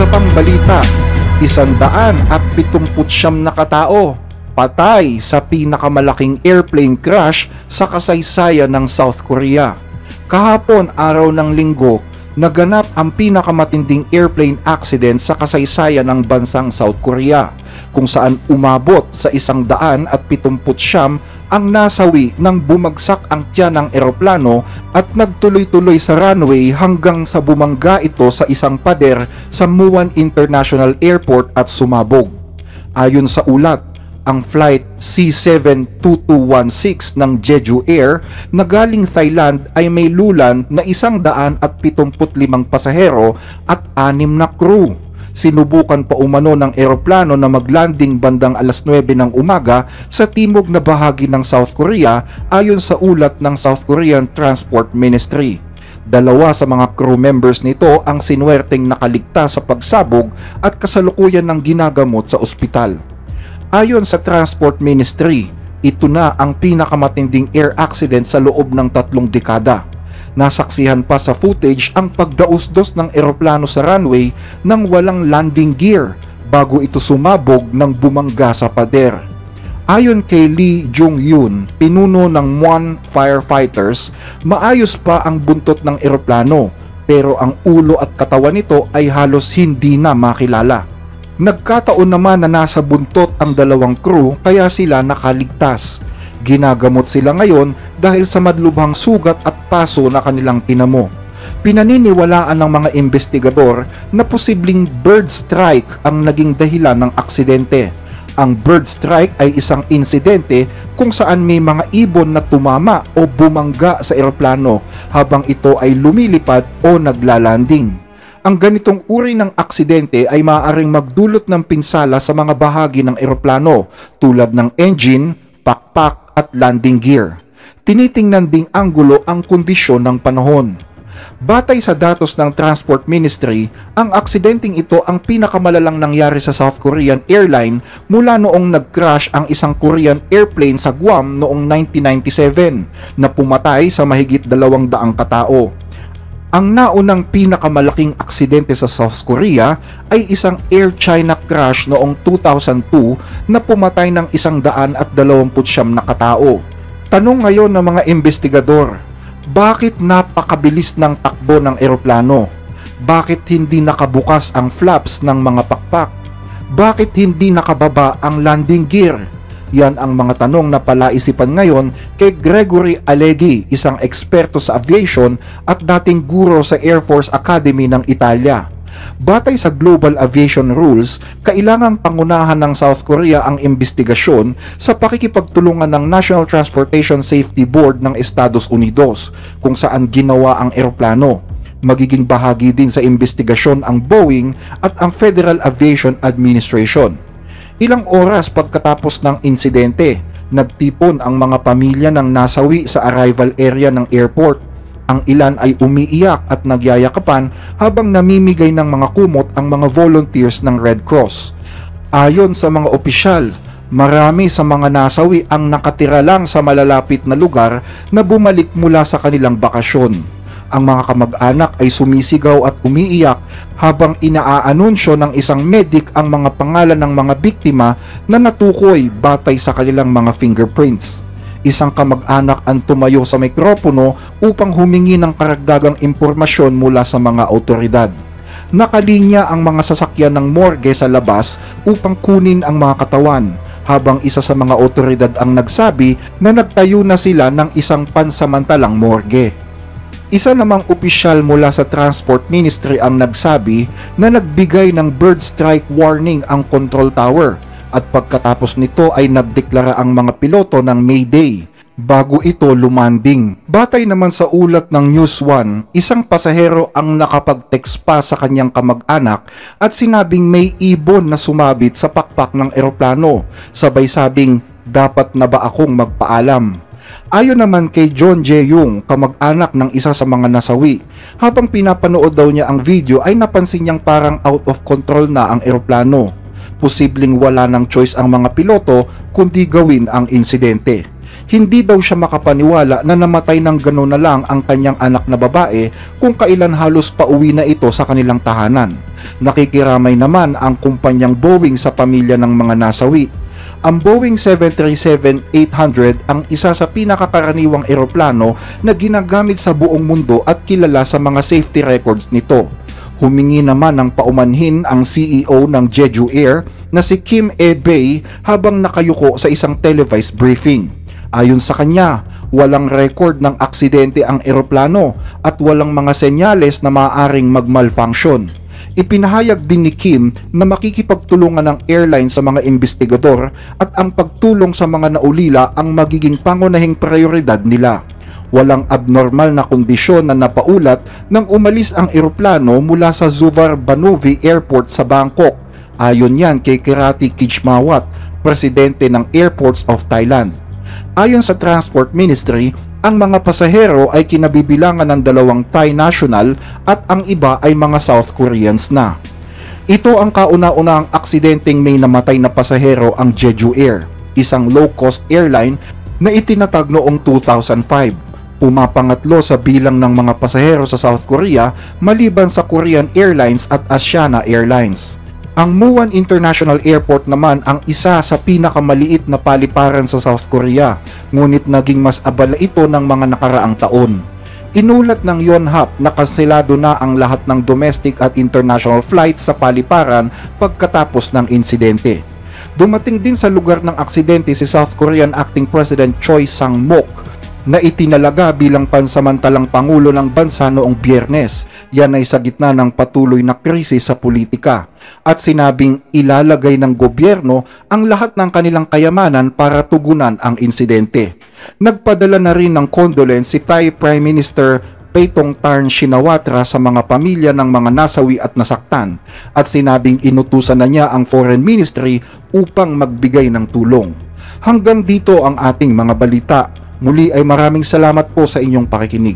Isa pang balita, 179 na katao patay sa pinakamalaking airplane crash sa kasaysayan ng South Korea. Kahapon, araw ng Linggo, naganap ang pinakamatinding airplane accident sa kasaysayan ng bansang South Korea, kung saan umabot sa 179 ang nasawi nang bumagsak ang tiyan ng eroplano at nagtuloy-tuloy sa runway hanggang sa bumangga ito sa isang pader sa Muan International Airport at sumabog. Ayon sa ulat, ang flight C72216 ng Jeju Air na galing Thailand ay may lulan na 175 pasahero at 6 na crew. Sinubukan pa umano ng eroplano na maglanding bandang alas 9 ng umaga sa timog na bahagi ng South Korea ayon sa ulat ng South Korean Transport Ministry. 2 sa mga crew members nito ang sinuwerteng nakaligtas sa pagsabog at kasalukuyan ng ginagamot sa ospital. Ayon sa Transport Ministry, ito na ang pinakamatinding air accident sa loob ng 3 dekada. Nasaksihan pa sa footage ang pagdaos-dos ng eroplano sa runway nang walang landing gear bago ito sumabog nang bumangga sa pader. Ayon kay Lee Jung-yoon, pinuno ng Muan Firefighters, maayos pa ang buntot ng eroplano pero ang ulo at katawan nito ay halos hindi na makilala. Nagkataon naman na nasa buntot ang 2 crew kaya sila nakaligtas. Ginagamot sila ngayon dahil sa madlubhang sugat at paso na kanilang tinamo. Pinaniniwalaan ng mga investigador na posibleng bird strike ang naging dahilan ng aksidente. Ang bird strike ay isang insidente kung saan may mga ibon na tumama o bumangga sa eroplano habang ito ay lumilipad o naglalanding. Ang ganitong uri ng aksidente ay maaaring magdulot ng pinsala sa mga bahagi ng eroplano tulad ng engine, pakpak at landing gear. Tinitingnan ding anggulo ang kondisyon ng panahon. Batay sa datos ng Transport Ministry, ang aksidenteng ito ang pinakamalalang nangyari sa South Korean airline mula noong nag-crash ang isang Korean airplane sa Guam noong 1997 na pumatay sa mahigit 200 katao. Ang naunang pinakamalaking aksidente sa South Korea ay isang Air China crash noong 2002 na pumatay ng 129 na katao. Tanong ngayon ng mga investigador, bakit napakabilis ng takbo ng eroplano? Bakit hindi nakabukas ang flaps ng mga pakpak? Bakit hindi nakababa ang landing gear? Yan ang mga tanong na palaisipan ngayon kay Gregory Alleghi, isang eksperto sa aviation at dating guro sa Air Force Academy ng Italia. Batay sa Global Aviation Rules, kailangang pangunahan ng South Korea ang investigasyon sa pakikipagtulungan ng National Transportation Safety Board ng Estados Unidos kung saan ginawa ang eroplano. Magiging bahagi din sa investigasyon ang Boeing at ang Federal Aviation Administration. Ilang oras pagkatapos ng insidente, nagtipon ang mga pamilya ng nasawi sa arrival area ng airport. Ang ilan ay umiiyak at nagyayakapan habang namimigay ng mga kumot ang mga volunteers ng Red Cross. Ayon sa mga opisyal, marami sa mga nasawi ang nakatira lang sa malalapit na lugar na bumalik mula sa kanilang bakasyon. Ang mga kamag-anak ay sumisigaw at umiiyak habang inaaanunsyo ng isang medic ang mga pangalan ng mga biktima na natukoy batay sa kanilang mga fingerprints. Isang kamag-anak ang tumayo sa mikropono upang humingi ng karagdagang impormasyon mula sa mga otoridad. Nakalinya ang mga sasakyan ng morgue sa labas upang kunin ang mga katawan, habang isa sa mga otoridad ang nagsabi na nagtayo na sila ng isang pansamantalang morgue. Isa namang opisyal mula sa Transport Ministry ang nagsabi na nagbigay ng bird strike warning ang control tower at pagkatapos nito ay nagdeklara ang mga piloto ng Mayday bago ito lumanding. Batay naman sa ulat ng News One, isang pasahero ang nakapag-text pa sa kanyang kamag-anak at sinabing may ibon na sumabit sa pakpak ng eroplano, sabay sabing, dapat na ba akong magpaalam? Ayon naman kay John Jae-young, kamag-anak ng isa sa mga nasawi, habang pinapanood daw niya ang video ay napansin niyang parang out of control na ang eroplano. Posibleng wala ng choice ang mga piloto kundi gawin ang insidente. Hindi daw siya makapaniwala na namatay ng gano'n na lang ang kanyang anak na babae kung kailan halos pauwi na ito sa kanilang tahanan. Nakikiramay naman ang kumpanyang Boeing sa pamilya ng mga nasawi. Ang Boeing 737-800 ang isa sa pinakakaraniwang eroplano na ginagamit sa buong mundo at kilala sa mga safety records nito. Humingi naman ng paumanhin ang CEO ng Jeju Air na si Kim Ae-bae habang nakayuko sa isang televised briefing. Ayon sa kanya, walang record ng aksidente ang eroplano at walang mga senyales na maaaring mag-malfunction. Ipinahayag din ni Kim na makikipagtulungan ng airline sa mga investigador at ang pagtulong sa mga naulila ang magiging pangunahing prioridad nila. Walang abnormal na kondisyon na napaulat nang umalis ang eroplano mula sa Suvarnabhumi Airport sa Bangkok. Ayon yan kay Kirati Kijmawat, presidente ng Airports of Thailand. Ayon sa Transport Ministry, ang mga pasahero ay kinabibilangan ng 2 Thai national at ang iba ay mga South Koreans na. Ito ang kauna-unahang aksidenteng may namatay na pasahero ang Jeju Air, isang low-cost airline na itinatag noong 2005. Pumapangatlo sa bilang ng mga pasahero sa South Korea maliban sa Korean Airlines at Asiana Airlines. Ang Muan International Airport naman ang isa sa pinakamaliit na paliparan sa South Korea, ngunit naging mas abala ito ng mga nakaraang taon. Inulat ng Yonhap na kanselado na ang lahat ng domestic at international flights sa paliparan pagkatapos ng insidente. Dumating din sa lugar ng aksidente si South Korean Acting President Choi Sang-mok na itinalaga bilang pansamantalang pangulo ng bansa noong Biyernes. Yan ay sa gitna ng patuloy na krisis sa politika at sinabing ilalagay ng gobyerno ang lahat ng kanilang kayamanan para tugunan ang insidente. Nagpadala na rin ng condolence si Thai Prime Minister Paetongtarn Shinawatra sa mga pamilya ng mga nasawi at nasaktan at sinabing inutusan na niya ang Foreign Ministry upang magbigay ng tulong. Hanggang dito ang ating mga balita. Muli ay maraming salamat po sa inyong pakikinig.